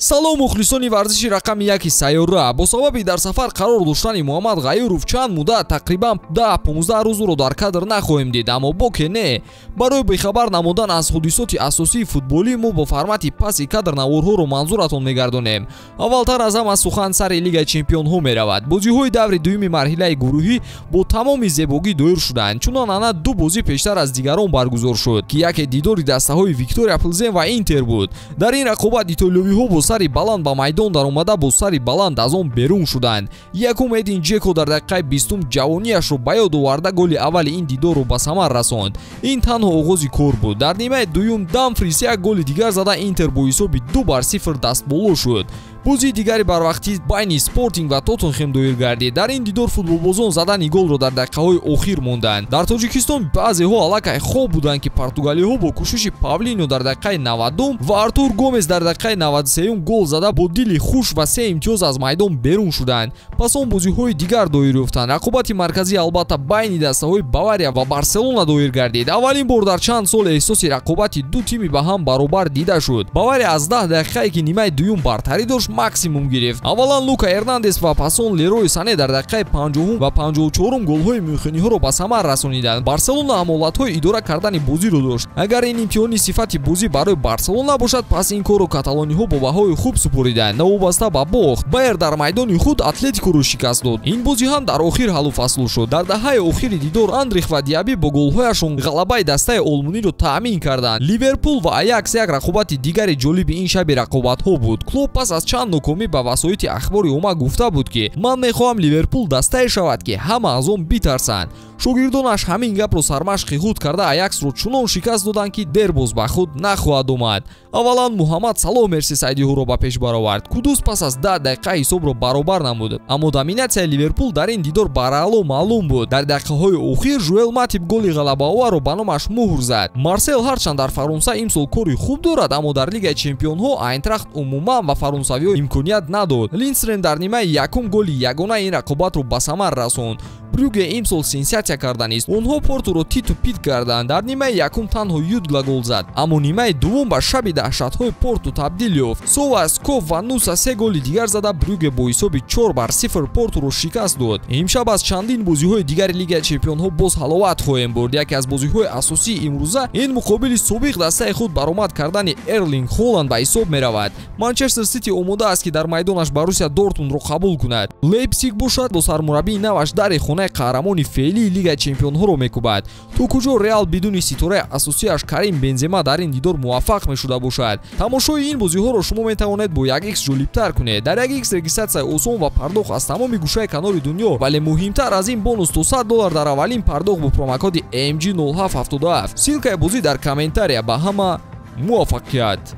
салом мухлисони варзиши рақами 1 сайёра. Бо сабаби дар сафар қарор доштани Муҳаммад Ғайюров чанд муддат тақрибан 10-15 рӯзро дар кадр нахоҳем дид, аммо боке не. Барои бехабар намудан аз ҳодисоти асосии футболӣ мо бо формати паси кадр наворҳоро манзуратон мегардонем. Аввалтар аз ҳама сухан сари Лигаи Чемпионҳо меравад. Бозиҳои даври дуюми марҳилаи гурӯҳӣ бо тамоми зебогӣ доир шуданд. Чунон ана ду бозӣ пештар аз дигарон баргузор шуд, ки яке дидори дастаҳои Виктория Плзен ва Интер буд. Дар ин рақобат итолиёвиҳо бо сари баланд ба майдон дар омада бо сари баланд аз он берун шуданд. Якум Эдин Джеко дар дақиқаи 20 ҷавониашро ба ёд оварда голи аввали ин дидорро ба самар расонд. Ин танҳо оғози кор буд. Дар нимаи дуюм Дамфрис як голи дигар зада Интер бо ҳисоби 2-0 дастболо шуд. бозии дигари барвақтӣ байни Спортинг ва Тоттенхем доир гардид. Дар ин дидор футболбозон задани голро дар дақиқаҳои охир монданд. Дар Тоҷикистон баъзеҳо аллакай хоб буданд ки португалиҳо бо кӯшиши Павлиньо дар дақиқаи 90 ва Артур Гомес дар дақиқаи 93 гол зада бо дили хуш ва 3 имтиёз аз майдон берун шуданд. Пас он бозиҳои дигар доир ёфтанд. Рақобати марказӣ албатта байни дастаҳои Бавария ва Барселона доир гардид. Аввалин бор дар чанд сол эҳсоси рақобати ду тими ба ҳам баробар дида шуд. Бавария аз 10 дақиқае ки нимаи дуюм бартарӣ дошт максимум гирифт. Аввалан Лука Эрнандес ва пасон Лерой Сане дар дақиқаи 50 ва 54 голҳои мюнхениҳоро ба самар расониданд. Барселона ҳамолатҳои идора кардани бозиро дошт. Агар ин имтиҳони сифати бозӣ барои Барселона бошад, пас ин корро каталониҳо бо баҳои хуб супориданд. Навобаста ба бохт, Байер дар майдони худ Атлетикоро шикаст дод. Ин бозӣ ҳам дар охир ҳаллу фаслу шуд. Дар даҳаи охири дидор Андрих ва Диаби бо голҳояшон ғалабаи дастаи Олмуниро таъмин карданд. Ливерпул ва Аякс як рақобати дигари ҷолиби ин шаби рақобатҳо буд. Клоп пас аз чанд нокомӣ ба васоити ахбори омма гуфта буд ки ман мехоҳам Ливерпул дастае шавад ки ҳама аз он битарсанд. Шогирдонаш ҳамин гапро сармашқи худ карда Аяксро чунон шикаст доданд ки дер боз ба худ нахоҳад омад. Аввалан Муҳаммад Салоҳ Мерсисайдиҳоро ба пеш баровард. Кудус пас аз 10 дақиқа ҳисобро баробар намуд. Аммо доминатсияи Ливерпул дар ин дидор бараъло маълум буд. Дар дақиқаҳои охир Жуэл Матип голи ғалабаоварро ба номаш муҳр зад. Марсел ҳарчанд дар Фаронса имсол кори хуб дорад, аммо дар Лигаи Чемпионҳо Айнтрахт умуман ба фаронсавиҳо имконият надод. Линстрен дар нимаи якум голи ягона ин рақобатро ба самар расонд. Брюге имсол сенсатсия карданист. Онҳо Портуро титу пит карданд. Дар нимаи якум танҳо Юдгла гол зад. Аммо нимаи дуввум ба шаби даҳшатҳои Порту табдил ёфт. Совас, Ков ва Нуса 3 голи дигар зада Брюге бо ҳисоби 4-0 Портуро шикаст дод. Имшаб аз чандин бозиҳои дигари Лигаи Чемпионҳо боз ҳаловат хоҳем бурд. Яке аз бозиҳои асосии имрӯза ин муқобили собиқ дастаи худ баромад кардани Эрлинг Холланд ба ҳисоб меравад. Манчестер Сити омода аст ки дар майдонаш Боруссия Дортмундро қабул кунад. Лейпциг бошад бо сармураббии наваш дари хонаи қаҳрамони феълии Лигаи Чемпионҳоро мекӯбад. То куҷо Реал бидуни ситораи асосияш Карим Бензема дар ин дидор муваффақ мешуда бошад. Тамошои ин бозиҳоро шумо метавонед бо 1x ҷолибтар кунед. Дар 1x регистратсия осон ва пардохт аз тамоми гӯшаи канори дунё, вале муҳимтар аз ин бонус то $100 дар аввалин пардохт бо промокоди AMG0777. Силкаи бозӣ дар комментария. Ба ҳама муваффақият.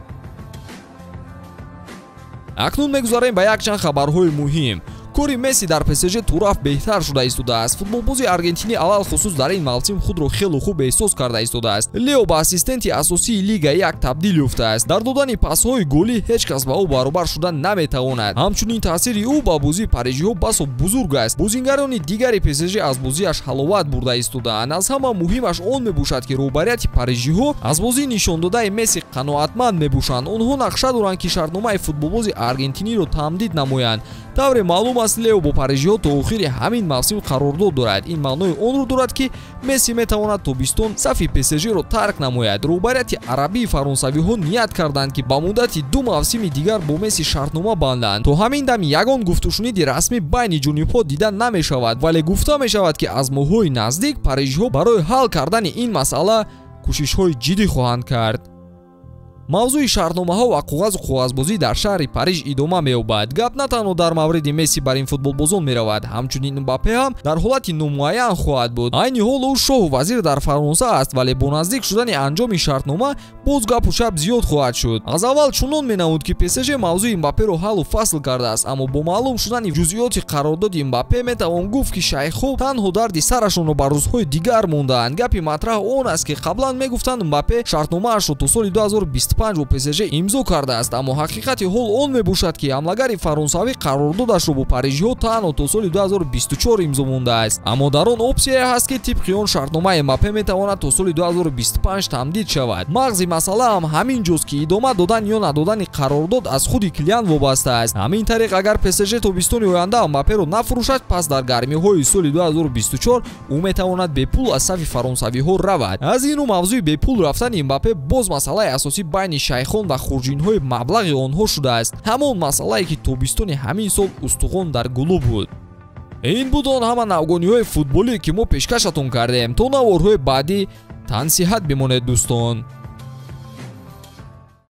Акнун мегузарем ба якчанд хабарҳои муҳим. Кори Месси дар ПСЖ тураф беҳтар шуда истодааст. Футболбози аргентинӣ алал хусус дар ин мавсим худро хелу хуб эҳсос карда истодааст. Лео ба ассистенти асосии Лига 1 табдил ёфтааст. Дар додани пасҳои голӣ ҳеҷ кас ба ӯ баробар шуда наметавонад. Ҳамчунин таъсири ӯ ба бозии парижиҳо басо бузург аст. Бозингарони дигари ПСЖ аз бозиаш ҳаловат бурда истодаанд. Аз ҳама муҳимаш он мебошад ки роҳбарияти парижиҳо аз бозии нишондодаи Месси қаноатманд мебошанд. Онҳо нақша доранд ки шартномаи футболбози аргентиниро тамдид намоянд. Тавре маълум аст Лео бо парижиҳо то охири ҳамин мавсим қарордод дорад. Ин маънои онро дорад ки Месси метавонад тобистон сафи ПСЖро тарк намояд. Роҳбарияти арабии фаронсавиҳо ният карданд ки ба муддати 2 мавсими дигар бо Месси шартнома банданд. То ҳамин дам ягон гуфтушуниди расмӣ байни ҷонибҳо дида намешавад, вале гуфта мешавад ки аз моҳҳои наздик парижиҳо барои ҳал кардани ин масъала кӯшишҳои ҷиддӣ хоҳанд кард. мавзӯи шартномаҳо ва қоғазбозӣ дар шаҳри Париж идома меёбад. Гап на танҳо дар мавриди Месси бар ин футболбозон меравад, ҳамчунин Мбаппе ҳам дар ҳолати номуайян хоҳад буд. Айни ҳол ӯ шоҳу вазир дар Фаронса аст, вале бо наздик шудани анҷоми шартнома боз гапу шаб зиёд хоҳад шуд. Аз аввал чунон менамуд ки ПСЖ мавзӯи Мбапперо ҳаллу фасл кардааст, аммо бо маълум шудани ҷузъиёти қарордоди Мбаппе метавон гуфт ки шайхҳо танҳо дарди сарашонро ба рӯзҳои дигар мондаанд. Гапи матраҳ он аст ки қаблан мегуфтанд Мбаппе шартномаашро то соли 2025 25 бо ПСЖ имзо кардааст, аммо ҳақиқати ҳол он мебошад, ки ҳамлагари фаронсавӣ қарордодашро бо парижиҳо танҳо то соли 2024 имзо мондааст. Аммо дар он опсияе ҳаст, ки тибқи он шартномаи Мбаппе метавонад то соли 2025 тамдид шавад. мағзи масъала ҳам ҳамин ҷост, ки идома додан ё надодани қарордод аз худи Килиан вобаста аст. ҳамин тариқ агар ПСЖ тобистони оянда Мбапперо нафурӯшад, пас дар гармиҳои соли 2024 ӯ метавонад бепул аз сафи фаронсавиҳо равад. аз ину мавзӯи бепул рафтани Мбаппе боз масъалаи асосӣ байни шайхон ва хурҷинҳои маблағи онҳо шудааст, ҳамон масъалае ки тобистони ҳамин сол устуғон дар гулӯ буд. ин буд он ҳама навгониҳои футболие ки мо пешкашатон кардем. То наворҳои баъдӣ тан сиҳат бимонед дӯстон.